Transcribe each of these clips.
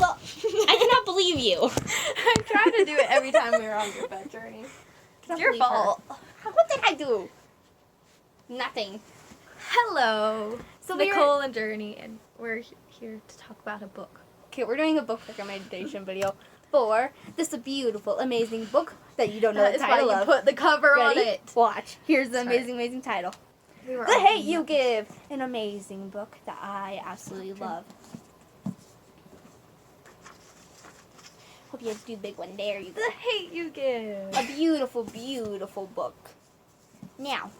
I cannot believe you. I try to do it every time we're on your bed journey. It's your fault. What did I do? Nothing. Hello. So Nicole and Journey, and we're here to talk about a book. Okay, we're doing a book recommendation video for this beautiful, amazing book that you don't know That the is why title you of. put the cover Ready? on it. Watch. Here's the Sorry. amazing title. We were The all Hate You nuts. Give. An amazing book that I absolutely love. Hope you guys do the big one. There you go. The Hate You Give. A beautiful, beautiful book. Now,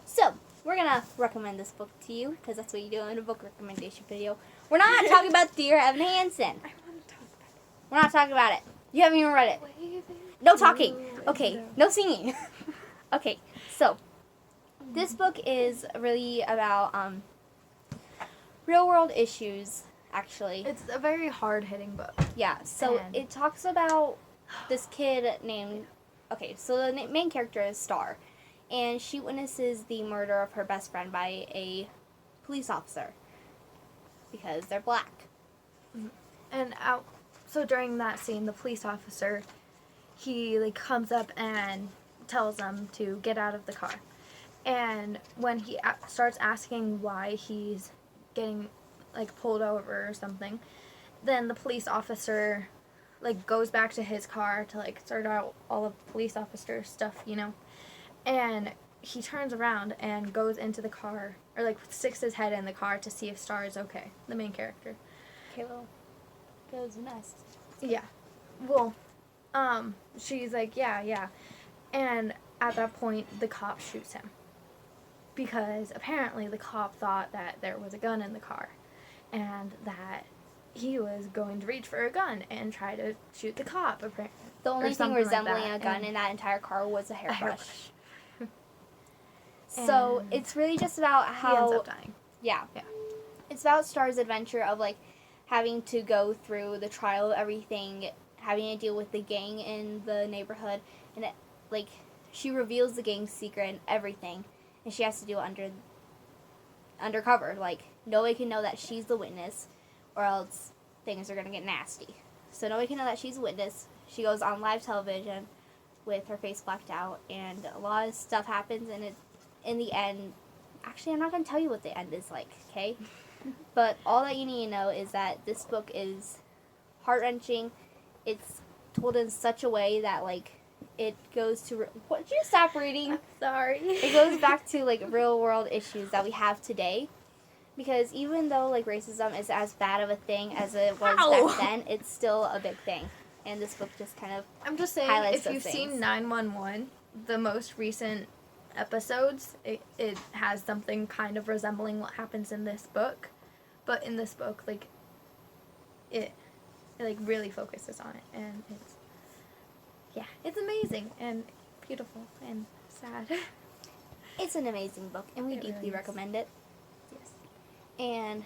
so we're gonna recommend this book to you because that's what you do in a book recommendation video. We're not talking about Dear Evan Hansen. I want to talk about it. We're not talking about it. You haven't even read it. Waving No talking. through Okay, window. no singing. Okay, so this book is really about real world issues. Actually, It's a very hard-hitting book. yeah. So And- it talks about this kid named. Okay, so the main character is Star, and she witnesses the murder of her best friend by a police officer because they're black. And so during that scene, the police officer, he comes up and tells them to get out of the car. And when he starts asking why he's getting pulled over or something, then the police officer goes back to his car to sort out all of the police officer stuff, and he turns around and goes into the car, or sticks his head in the car to see if Star is okay, the main character. Okay, well, goes next. Yeah. Well, she's like, yeah. And at that point, the cop shoots him. Because apparently the cop thought that there was a gun in the car. And that he was going to reach for a gun and try to shoot the cop, apparently. The only thing something like resembling that, a gun and- in that entire car was a hairbrush. hairbrush. So And it's really just about He ends how, up dying. yeah, Yeah. it's about Star's adventure of having to go through the trial of everything, having to deal with the gang in the neighborhood, and she reveals the gang's secret and everything, and she has to do it undercover. Nobody can know that she's the witness, or else things are gonna get nasty. So nobody can know that she's a witness. She goes on live television with her face blacked out, and a lot of stuff happens, and in the end, actually, I'm not going to tell you what the end is like, okay? But all that you need to know is that this book is heart-wrenching. It's told in such a way that, it goes to... What, did you stop reading? I'm sorry. It goes back to, real-world issues that we have today. Because even though, racism is as bad of a thing as it was Ow. back then, it's still a big thing. And this book just kind of... I'm just saying, highlights if those you've things. seen 911, the most recent episodes, it has something kind of resembling what happens in this book. But in this book, it really focuses on it. And it's amazing and beautiful and sad. It's an amazing book, and we It deeply really is. recommend it. Yes. And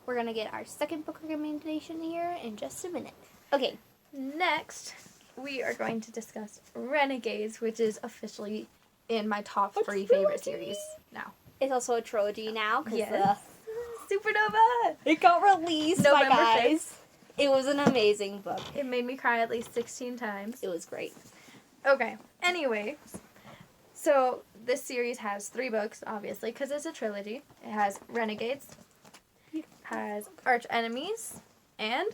we're going to get our second book recommendation here in just a minute. Okay, Next, we are going to discuss Renegades, which is officially in my top A 3 favorite trilogy. series now. it's also a trilogy now, because Yes. Supernova! it got released, my November guys. It was an amazing book. It made me cry at least 16 times. It was great. Okay, anyway, so this series has 3 books, obviously, because it's a trilogy. It has Renegades, has Arch Enemies, and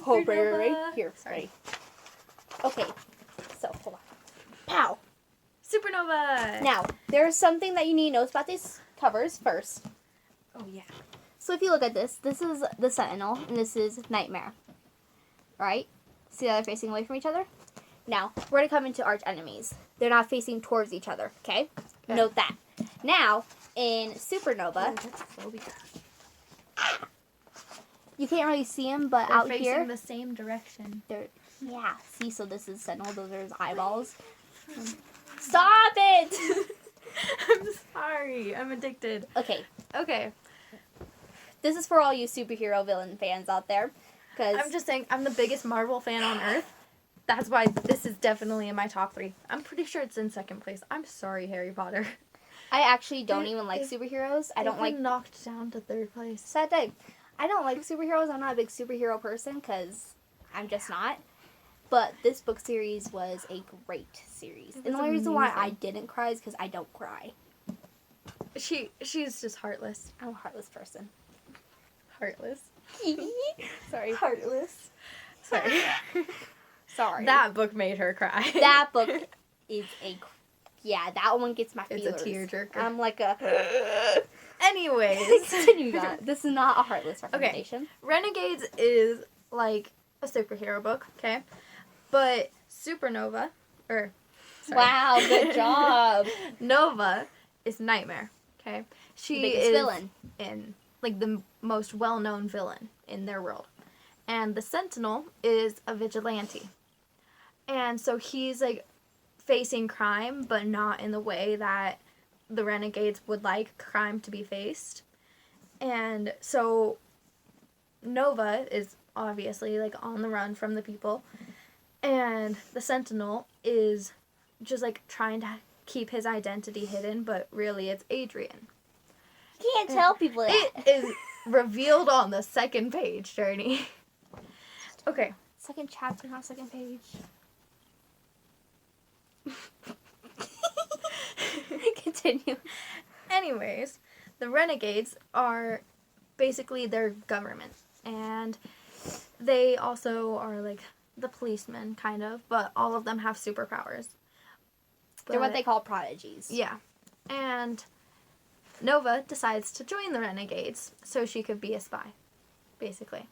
Hold, Supernova. right. Here, Sorry. ready. Okay, so hold on. Pow! Supernova! Now, there's something that you need to know about these covers first. Oh, yeah. So if you look at this is the Sentinel, and this is Nightmare. Right? See how they're facing away from each other? Now, we're going to come into arch enemies. They're not facing towards each other, okay? Okay. Note that. Now, in Supernova, Oh, that's phobia. you can't really see them, but They're out facing here, the same direction. they're, yeah, see, so this is Sentinel, those are his eyeballs. Stop it! I'm sorry. I'm addicted. Okay, Okay. this is for all you superhero villain fans out there. Cause I'm just saying, I'm the biggest Marvel fan on earth. That's why this is definitely in my top 3. I'm pretty sure it's in second place. I'm sorry, Harry Potter. I actually don't They- even like they- superheroes. I They've don't like been knocked down to 3rd place. sad day. I don't like superheroes. I'm not a big superhero person because I'm just not. But this book series was a great series. And the only reason why I didn't cry is because I don't cry. She's just heartless. I'm a heartless person. Heartless. Sorry. Heartless. Sorry. Sorry. That book made her cry. That book is yeah, that one gets my feelers. It's a tearjerker. I'm like a... Anyways. Continue that. This is not a heartless recommendation. Okay. Renegades is like a superhero book, okay? But Supernova, or... Sorry. Wow, good job. Nova is Nightmare, okay? She is villain. In, like, the most well-known villain in their world. And the Sentinel is a vigilante. And so he's, like, facing crime, but not in the way that the Renegades would like crime to be faced. And so Nova is obviously, like, on the run from the people. And the Sentinel is just, like, trying to keep his identity hidden, but really it's Adrian. You can't tell people that. It is revealed on the second page, Journey. Okay. Second chapter, not second page. Continue. Anyways, the Renegades are basically their government. And they also are, like, the policemen, kind of. But all of them have superpowers. They're what they call prodigies. Yeah. And Nova decides to join the Renegades so she could be a spy, basically.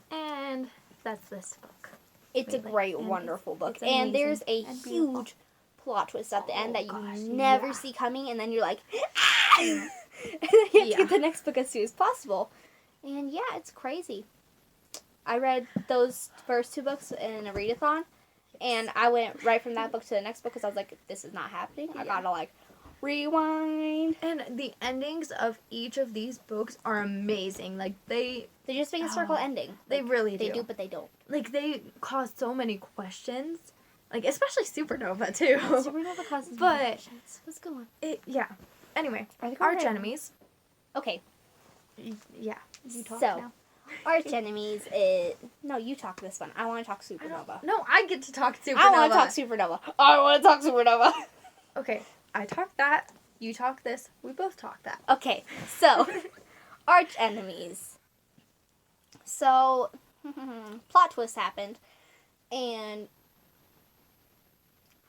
And that's this book. It's really. A great, And wonderful book. it's And there's a beautiful. huge plot twist at the end that you gosh, never yeah. see coming, and then you're like, ah! And then you have to get the next book as soon as possible. And yeah, it's crazy. I read those first two books in a readathon, and I went right from that book to the next book because I was like, this is not happening. I gotta, like, rewind. And the endings of each of these books are amazing. Like, they just make a circle ending. They Like, really do. They do, but they don't. Like, they cause so many questions. Like, especially Supernova, too. Supernova causes But questions. What's going on? Yeah. Anyway, Are they Arch called Enemies. Okay. Yeah. You talk So, now. Arch Enemies is... No, you talk this one. I want to talk Supernova. No, I get to talk Supernova. I want to talk Supernova. I want to talk Supernova. Okay, I talk that. You talk this. We both talk that. Okay, so, Arch Enemies. So, plot twist happened, and...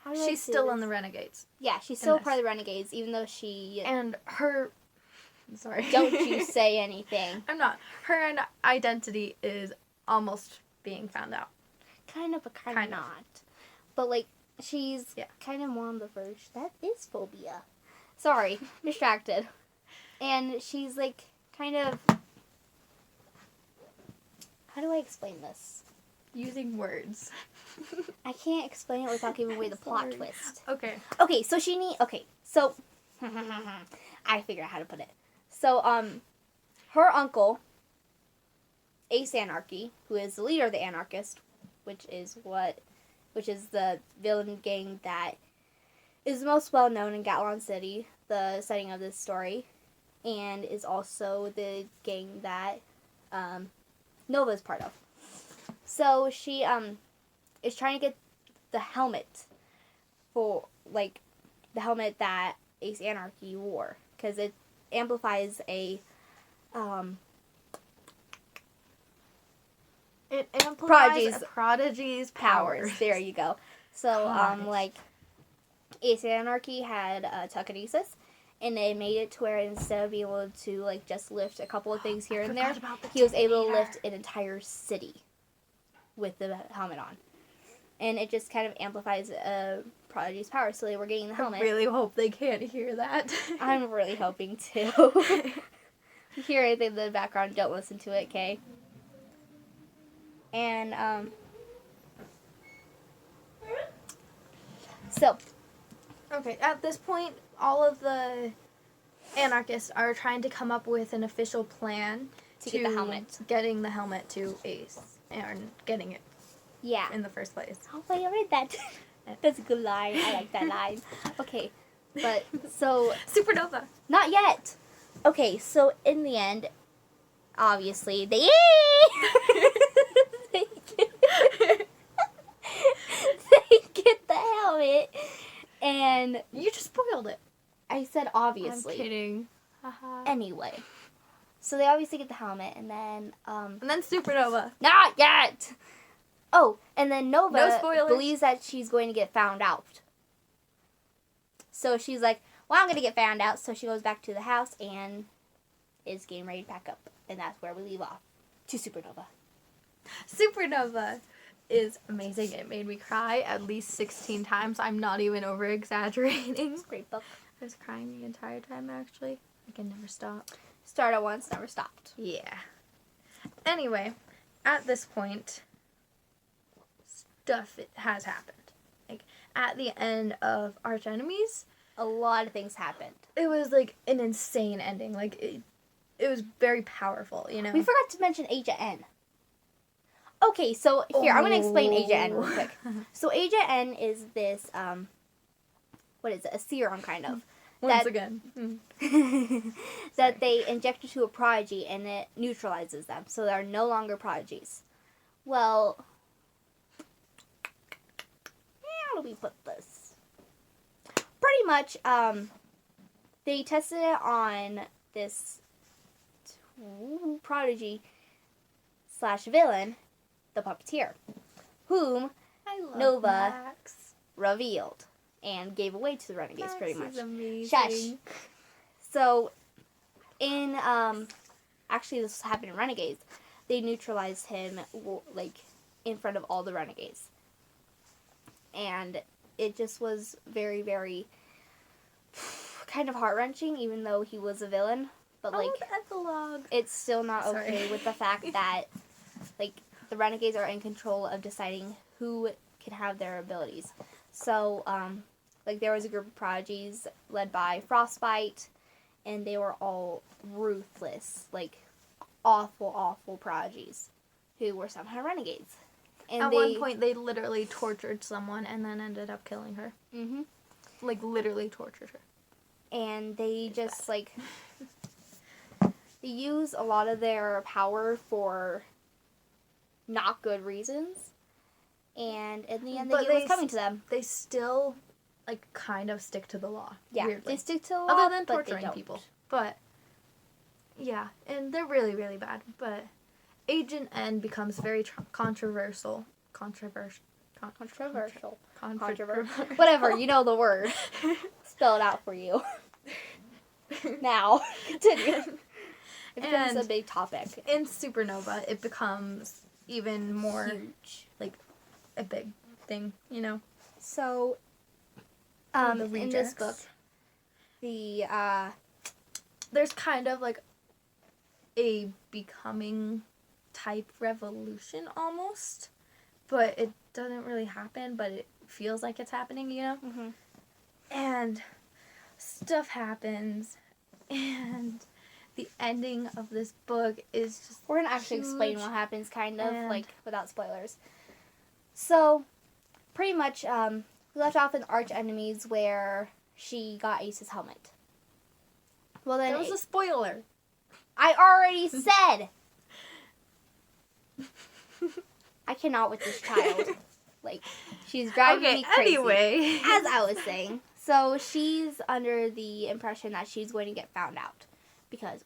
How do I She's say still this? on the Renegades. Yeah, she's still this. part of the Renegades, even though she... And her... Sorry. Don't you say anything. I'm not. Her identity is almost being found out. Kind of, but kind Kind of of. not. But, like, she's kind of more on the verge. That is phobia. Sorry, distracted. And she's, like, kind of... How do I explain this? Using words. I can't explain it without giving away the plot Sorry. twist. Okay. Okay, so so... I figured out how to put it. So, her uncle, Ace Anarchy, who is the leader of the Anarchist, which is the villain gang that is most well known in Gatlon City, the setting of this story, and is also the gang that Nova is part of. So she is trying to get the helmet for, like, the helmet that Ace Anarchy wore, because it amplifies It amplifies a prodigy's powers. There you go. So, Gosh. like, Ace Anarchy had telekinesis, and it made it to where instead of being able to, like, just lift a couple of things here and there, he was able to lift an entire city with the helmet on. And it just kind of amplifies Prodigy's power, so they were getting the helmet. I really hope they can't hear that. I'm really hoping to. If you hear anything in the background, don't listen to it, okay? And, so, Okay, at this point, all of the anarchists are trying to come up with an official plan to get the helmet. Getting the helmet to Ace, and getting it Yeah. in the first place. Oh, I read that. That's a good line. I like that line. Okay, but, so... Supernova! Not yet! Okay, so in the end, obviously, they they get the helmet, and You just spoiled it. I said obviously. I'm kidding. Haha. Anyway, so they obviously get the helmet, and then And then Supernova. not yet. Oh, and then Nova No spoilers. believes that she's going to get found out. So she's like, well, I'm going to get found out. So she goes back to the house and is getting ready to pack up. And that's where we leave off. To Supernova. Supernova is amazing. It made me cry at least 16 times. I'm not even over exaggerating. It's a great book. I was crying the entire time, actually. I can never stop. Started once, never stopped. Yeah. Anyway, at this point, stuff has happened. Like, at the end of Arch Enemies, A lot of things happened. it was, like, an insane ending. Like, it was very powerful, you know? We forgot to mention Agent N. Okay, so here, I'm going to explain Agent N real quick. So Agent N is this, what is it? A serum, kind of. Once that- again. that they inject into a prodigy and it neutralizes them. So they're no longer prodigies. Well, how do we put this? Pretty much, they tested it on this prodigy / villain, the puppeteer, whom I love Nova Max. revealed and gave away to the Renegades, Max pretty much. is amazing. Shush. So, in, actually this happened in Renegades, they neutralized him, like, in front of all the Renegades. And it just was very, very kind of heart-wrenching, even though he was a villain. But, like, the epilogue. it's still not Sorry. okay with the fact that, like, the Renegades are in control of deciding who can have their abilities. So, like, there was a group of prodigies led by Frostbite, and they were all ruthless, like, awful, awful prodigies who were somehow renegades. And At one point, they literally tortured someone and then ended up killing her. hmm Like, literally tortured her. and they It's just, bad. like, they use a lot of their power for not good reasons. And in the end, they But knew what's they coming to them. They still, like, kind of stick to the law. Yeah, weirdly. they stick to the law, Other than but they torturing don't. people. But, yeah, and they're really, really bad. But Agent N becomes very controversial. Controversial. Controversial. Whatever, you know the word. Spell it out for you. Now, continue. It becomes And a big topic. in Supernova, it becomes even more Huge. a big thing, you know? So, The in this rejects. book, the, There's kind of like a becoming type revolution almost, but it doesn't really happen, but it feels like it's happening, you know? mhm. And stuff happens, and the ending of this book is just We're going to actually explain huge, what happens, kind of, and- like, without spoilers. So, pretty much, we left off in Arch Enemies where she got Ace's helmet. Well, then, That was a spoiler. I already said! I cannot with this child. Like, she's driving me crazy. Anyway. As I was saying, so she's under the impression that she's going to get found out. Because,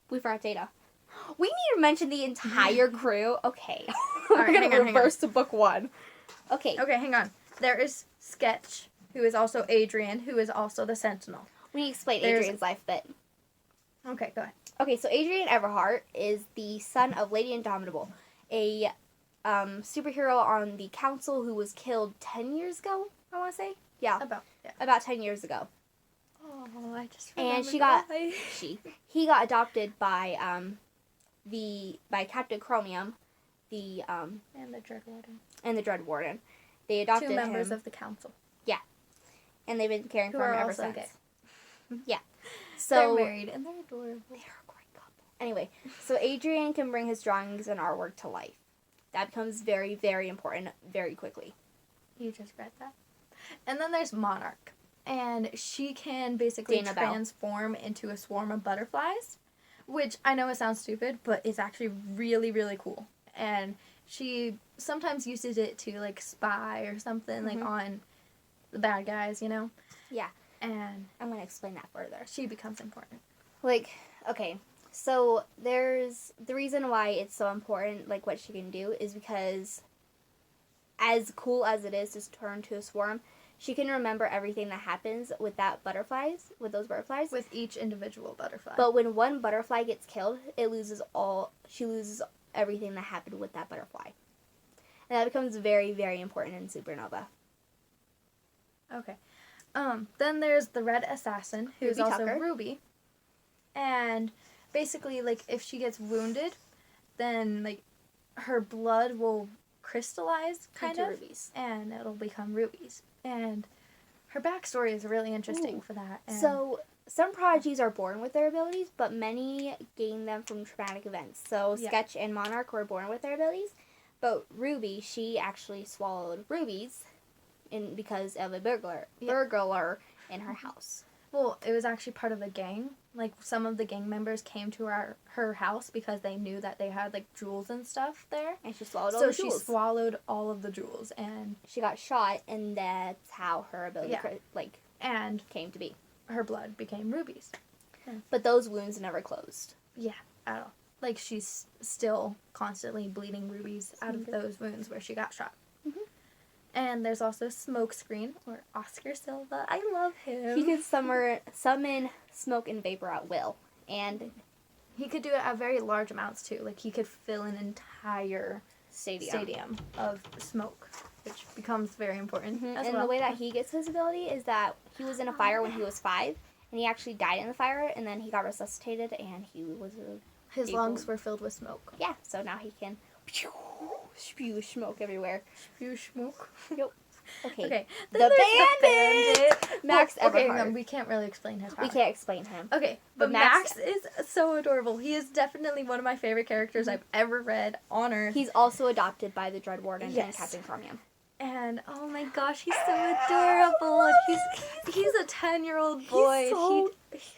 we forgot Data. We need to mention the entire crew. Okay. We're Alright, going hang to on, hang reverse to book one. Okay. Okay, hang on. There is Sketch, who is also Adrian, who is also the Sentinel. We need to explain There's- Adrian's life bit. Okay, go ahead. Okay, so Adrian Everhart is the son of Lady Indomitable, a superhero on the council who was killed 10 years ago, I want to say. Yeah, about 10 years ago. Oh, I just And remembered she got- why. He got adopted by Captain Chromium, the And the Dread Warden. and the Dread Warden. They adopted 2 members him, of the council. and they've been caring who for him are ever also since. gay. Yeah. They're So married and they're adorable. they're a great couple. Anyway, so Adrian can bring his drawings and artwork to life. That becomes very, very important very quickly. You just read that. And then there's Monarch. And she can basically Dana Bell. transform into a swarm of butterflies, which I know it sounds stupid, but it's actually really, really cool. And she sometimes uses it to, like, spy or something, like, on the bad guys, you know? Yeah. And I'm going to explain that further. she becomes important. Like, okay, so there's the reason why it's so important, like, what she can do is because as cool as it is to turn to a swarm, she can remember everything that happens with those butterflies. With each individual butterfly. But when one butterfly gets killed, she loses everything that happened with that butterfly. And that becomes very, very important in Supernova. Okay. Then there's the Red Assassin, who's Ruby also Tucker. Ruby. And basically, like, if she gets wounded, then, like, her blood will crystallize, kind Into of. rubies. And it'll become rubies. And her backstory is really interesting for that. And So, some prodigies are born with their abilities, but many gain them from traumatic events. So, Sketch and Monarch were born with their abilities, but Ruby, she actually swallowed rubies because of a burglar in her house. well, it was actually part of a gang. Like, some of the gang members came to her house because they knew that they had, like, jewels and stuff there. And she swallowed all So the she jewels. swallowed all of the jewels, and She got shot, and that's how her ability and came to be. her blood became rubies. But those wounds never closed. Yeah, at all. Like, she's still constantly bleeding rubies out of those wounds where she got shot. Mhm. And there's also Smokescreen, or Oscar Silva. I love him. He could summon smoke and vapor at will. And he could do it at very large amounts, too. Like, he could fill an entire stadium of smoke, which becomes very important as and well. the way that he gets his ability is that he was in a fire when he was 5, and he actually died in the fire, and then he got resuscitated, and he was His lungs were filled with smoke. Yeah, so now he can spew smoke everywhere. Spew smoke. Yep. Okay. Okay. The Then there's Bandit! Max okay, Everhart. we can't really explain his power. We can't explain him. Okay, But but Max is so adorable. He is definitely one of my favorite characters I've ever read on Earth. He's also adopted by the Dread Warden and Yes. Captain Chromium. And oh my gosh, he's so adorable. He's a 10-year-old boy. He's so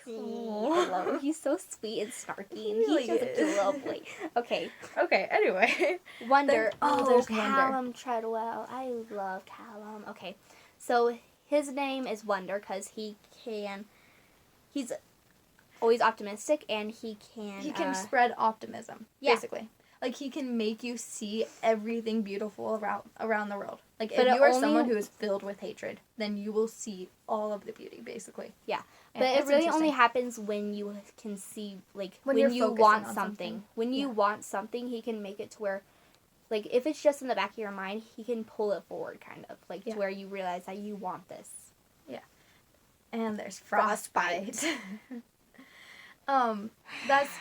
Aw. I love him. He's so sweet and snarky, and Really he's just a cute is. little boy. Okay. Okay, anyway. Wonder. there's Wonder. Callum Treadwell. I love Callum. Okay. So his name is Wonder because he's always optimistic, and he can spread optimism, yeah. basically. Like, he can make you see everything beautiful around the world. Like, But if you are only- someone who is filled with hatred, then you will see all of the beauty, basically. Yeah. And But it it's really only interesting. happens when you can see, like, When when you're you focusing want on something. something. When you Yeah. want something, he can make it to where, like, if it's just in the back of your mind, he can pull it forward, kind of. Like, Yeah. to where you realize that you want this. And there's Frostbite. That's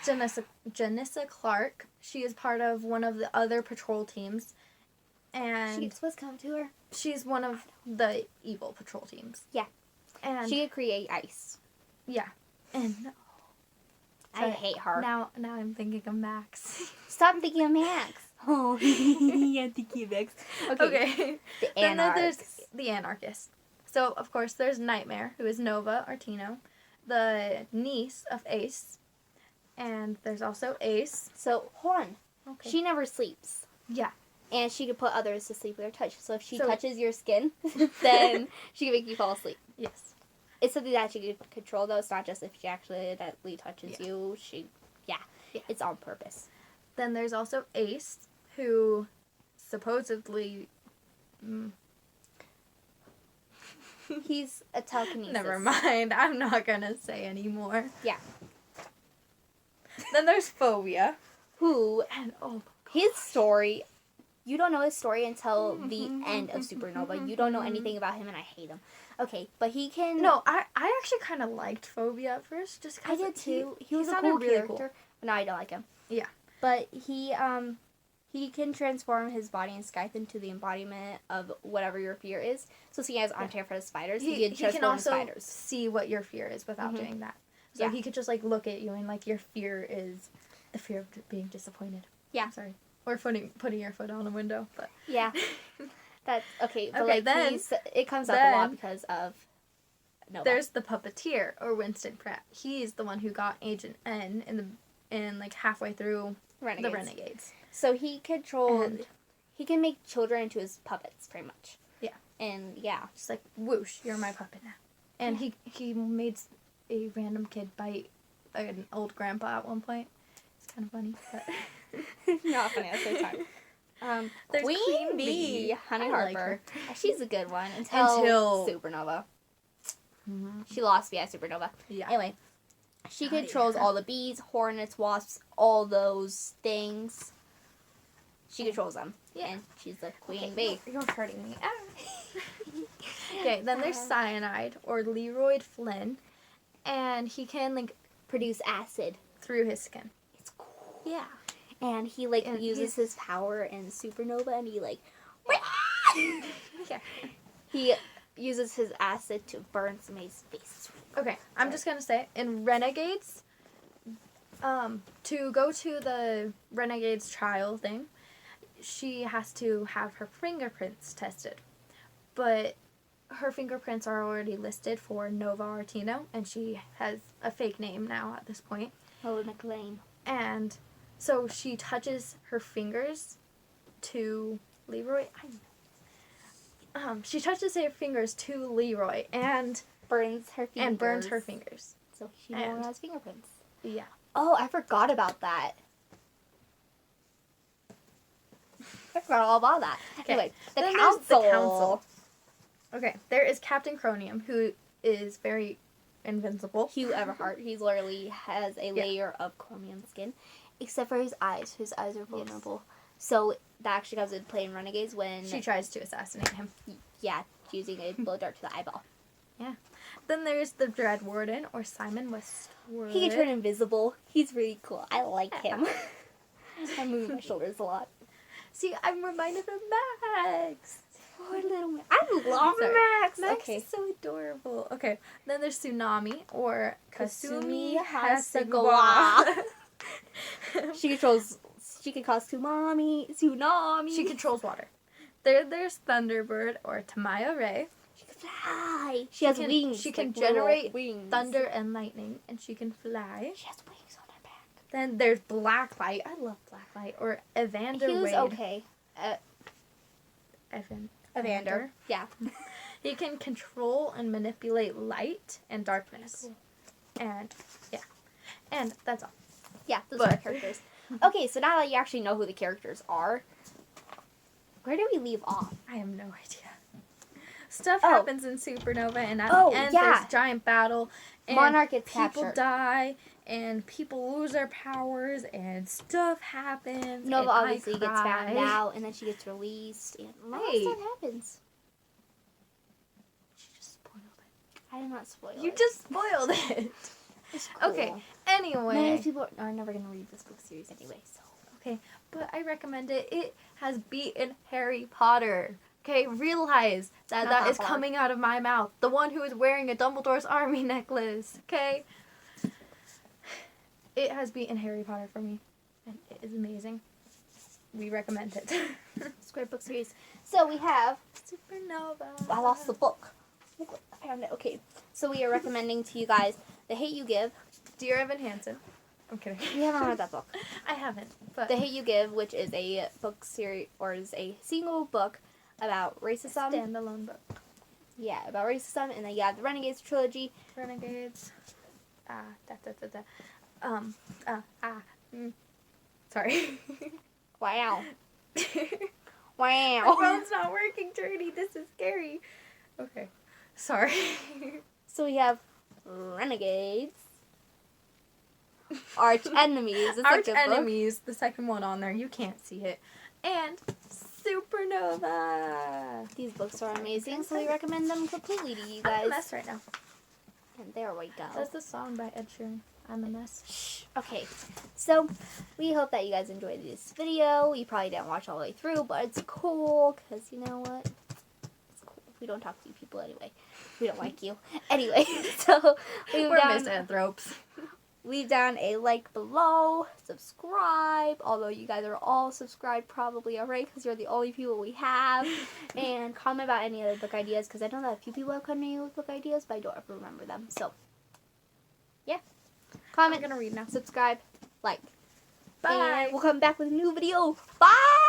Janissa Clark. She is part of one of the other patrol teams. And She gets what's come to her. she's one of the evil patrol teams. Yeah. And She could create ice. yeah. And I Sorry. hate her. now I'm thinking of Max. Stop thinking of Max. Oh, yeah, thinking of Max. Okay. The Then there's Anarchs. the Anarchist. So, of course, there's Nightmare, who is Nova Artino, the niece of Ace. And there's also Ace. So, hold on. Okay. She never sleeps. Yeah. And she can put others to sleep with her touch. So if she So- touches your skin, then she can make you fall asleep. Yes. It's something that she can control, though. It's not just if she accidentally touches you. Yeah. It's on purpose. Then there's also Ace, who supposedly... He's a telekinesis. Never mind. I'm not going to say anymore. Yeah. Then there's Phobia. Who, And his story, you don't know his story until the end of Supernova. You don't know anything about him, and I hate him. Okay, but he can... No, I actually kind of liked Phobia at first, just I because did too. He was a sounded cool really character, but now I don't like him. Yeah. But he can transform his body and Scythe into the embodiment of whatever your fear is. So he has on for the spiders. He can He transform can also spiders. see what your fear is without doing that. So Yeah. he could just, like, look at you and, like, your fear is the fear of being disappointed. Yeah. I'm sorry. Or putting your foot on a window, but... Yeah. That's okay, but Okay, like then- it comes up a lot then because of Nova. There's the puppeteer, or Winston Pratt. He's the one who got Agent N in the in like halfway through Renegades. the Renegades. So he controls. And- He can make children into his puppets, pretty much. Yeah. And yeah. Just like, whoosh, you're my puppet now. And he made a random kid bite an old grandpa at one point. It's kind of funny, but Not funny at the same time. There's Queen Bee, Honey I like Harper. her. She's a good one until Supernova. Mhm. She lost via Supernova. Yeah. Anyway, she Oh, controls yeah. all the bees, hornets, wasps, all those things. She controls them. Yeah. And she's the Queen Bee. You're hurting me. Okay, then there's Cyanide, or Leroy Flynn, and he can, like, Produce acid. through his skin. It's cool. Yeah. And he, like, And uses he's- his power in Supernova, and he, like... Yeah. He uses his acid to burn somebody's face. Okay, I'm just gonna say, in Renegades, to go to the Renegades trial thing, she has to have her fingerprints tested. But her fingerprints are already listed for Nova Artino, and she has a fake name now at this point. Oh, McLean. And so she touches her fingers to Leroy. She touches her fingers to Leroy and Burns her fingers. So she no longer And- has fingerprints. Yeah. Oh, I forgot about that. I forgot all about that. Okay. Anyway, the Then there's council. the council. Okay, there is Captain Cronium, who is very invincible. Hugh Everhart. He literally has a layer of chromium skin, except for his eyes. His eyes are vulnerable. So that actually comes into play in Renegades when She tries to assassinate him. using a blow dart to the eyeball. Then there's the Dread Warden, or Simon Westwood. He can turn invisible. He's really cool. I like him. I move my shoulders a lot. See, I'm reminded of Max. Poor little man. I love Max. Max Okay. is so adorable. Okay, then there's Tsunami, or Kasumi Hasegawa. Hasegawa. She can cause tsunami. She controls water. There's Thunderbird, or Tamaya Ray. She can fly. She has wings. She can like little generate wings. thunder and lightning, and she can fly. She has wings on her back. Then there's Blacklight. I love Blacklight, or Evander He was Wade. okay. Evander. Yeah. He can control and manipulate light and darkness. Cool. And yeah. And that's all. Yeah, those are But- the characters. Okay, so now that you actually know who the characters are, where do we leave off? I have no idea. Stuff Oh. happens in Supernova, and at Oh, the end yeah. there's giant battle, and Monarch gets people captured. die, and people lose their powers, and stuff happens. Nova and I obviously gets found cry. out, and then she gets released, and a lot of Hey. stuff happens. She just spoiled it. I did not spoil You it. just spoiled it. It's cool. Okay, Many anyway. people are never going to read this book series anyway, so. Okay, but I recommend it. It has beaten Harry Potter. Okay, realize that Not that that is hard. coming out of my mouth. The one who is wearing a Dumbledore's army necklace. Okay? It has beaten Harry Potter for me. And it is amazing. We recommend it. It's a great book series. So we have, Supernova. I lost the book. I found it. Okay, so we are recommending to you guys The Hate You Give. Dear Evan Hansen. I'm kidding. We haven't read that book. I haven't. But The Hate You Give, which is a book series, or is a single book about racism. standalone book. Yeah, about racism. And then you have the Renegades trilogy. Renegades. Sorry. Wow. My Wow. phone's not working, Trudy. This is scary. Okay. Sorry. So we have Renegades. Arch Enemies. The Arch second book. Enemies, the second one on there. You can't see it. And Supernova. These books are amazing, so we recommend them completely to you I'm a guys. mess right now. And there we go. That's the song by Ed Sheeran. I'm a mess. Shh. Okay, so we hope that you guys enjoyed this video. You probably didn't watch all the way through, but it's cool, because you know what? It's cool. We don't talk to you people anyway. We don't like you. Anyway, so We're misanthropes. leave down a like below, subscribe, although you guys are all subscribed probably already, because you're the only people we have, and comment about any other book ideas, because I know that a few people have come to me with book ideas, but I don't ever remember them, so, yeah. I'm Comment, gonna read now. subscribe, like. Bye. And we'll come back with a new video. Bye!